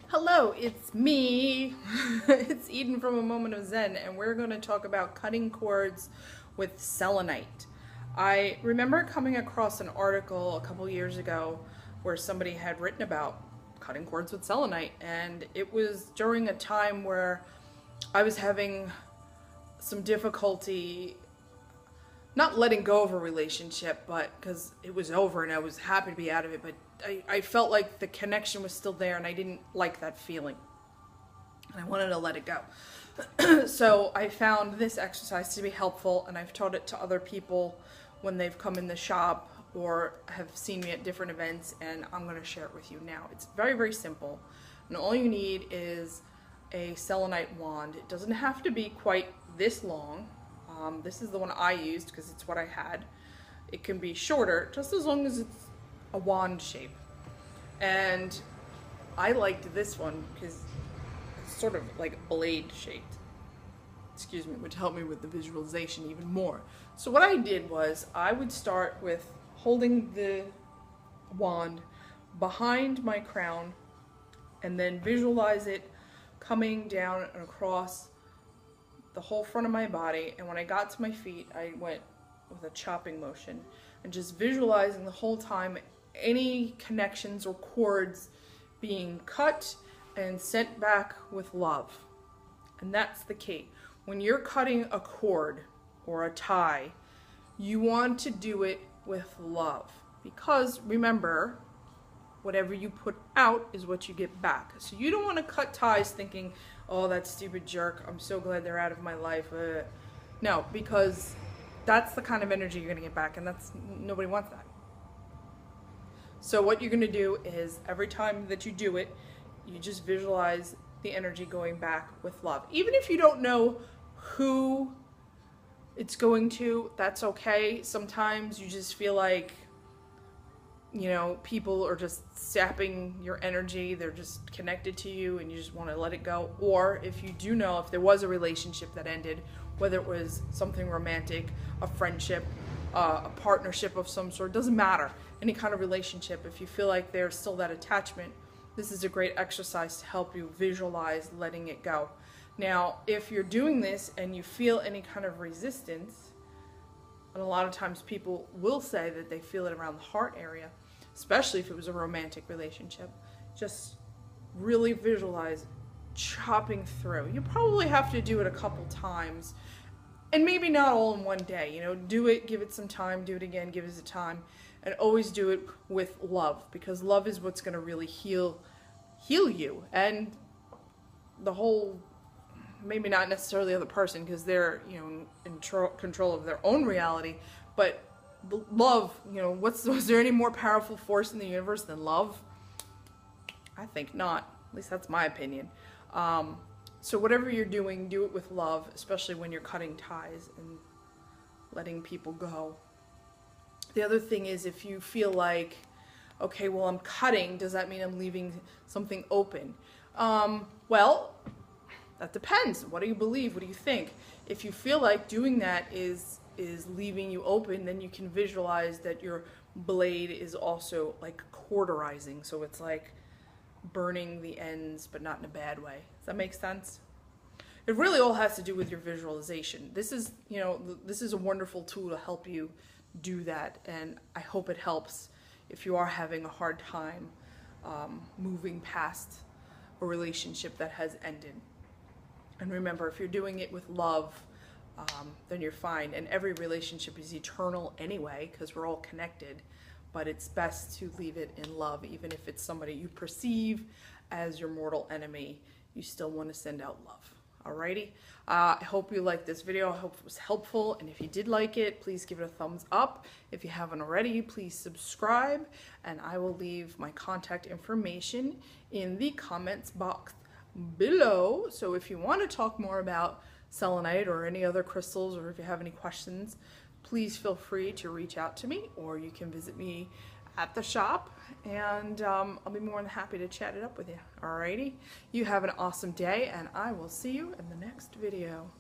Hello, it's me. It's Eden from A Moment of Zen, and we're going to talk about cutting cords with selenite. I remember coming across an article a couple years ago where somebody had written about cutting cords with selenite, and it was during a time where I was having some difficulty not letting go of a relationship, but because it was over and I was happy to be out of it, but I felt like the connection was still there and I didn't like that feeling. And I wanted to let it go. So I found this exercise to be helpful, and I've taught it to other people when they've come in the shop or have seen me at different events, and I'm going to share it with you now. It's very, very simple, and all you need is a selenite wand. It doesn't have to be quite this long. This is the one I used because it's what I had. It can be shorter, just as long as it's a wand shape. And I liked this one because it's sort of like blade shaped. Excuse me, which helped me with the visualization even more. So what I did was I would start with holding the wand behind my crown and then visualize it coming down and across the whole front of my body, and when I got to my feet I went with a chopping motion and just visualizing the whole time any connections or cords being cut and sent back with love. And that's the key. When you're cutting a cord or a tie, you want to do it with love, because remember, whatever you put out is what you get back. So you don't want to cut ties thinking, oh, that stupid jerk, I'm so glad they're out of my life. No, because that's the kind of energy you're going to get back, and nobody wants that. So what you're going to do is every time that you do it, you just visualize the energy going back with love. Even if you don't know who it's going to, that's okay. Sometimes you just feel like, you know, people are just sapping your energy, they're just connected to you and you just want to let it go. Or if you do know, if there was a relationship that ended, whether it was something romantic, a friendship, a partnership of some sort, doesn't matter, any kind of relationship, if you feel like there's still that attachment, this is a great exercise to help you visualize letting it go. Now, if you're doing this and you feel any kind of resistance, and a lot of times people will say that they feel it around the heart area, especially if it was a romantic relationship, just really visualize chopping through. You probably have to do it a couple times, and maybe not all in one day. You know, do it, give it some time, do it again, give it time, and always do it with love, because love is what's going to really heal you, and the whole, maybe not necessarily the other person, because they're, you know, in control of their own reality, but love, you know, was there any more powerful force in the universe than love? I think not. At least that's my opinion. So whatever you're doing, do it with love, especially when you're cutting ties and letting people go. The other thing is, if you feel like, okay, well, I'm cutting, does that mean I'm leaving something open? Well, that depends. What do you believe? What do you think? If you feel like doing that is leaving you open, then you can visualize that your blade is also like cauterizing. So it's like burning the ends, but not in a bad way. Does that make sense? It really all has to do with your visualization. This is, you know, this is a wonderful tool to help you do that, and I hope it helps if you are having a hard time moving past a relationship that has ended. And remember, if you're doing it with love, then you're fine. And every relationship is eternal anyway, because we're all connected. But it's best to leave it in love. Even if it's somebody you perceive as your mortal enemy, you still want to send out love. Alrighty? I hope you liked this video. I hope it was helpful. And if you did like it, please give it a thumbs up. If you haven't already, please subscribe. And I will leave my contact information in the comments box below. So if you want to talk more about selenite or any other crystals, or if you have any questions, please feel free to reach out to me, or you can visit me at the shop, and I'll be more than happy to chat it up with you. Alrighty, you have an awesome day, and I will see you in the next video.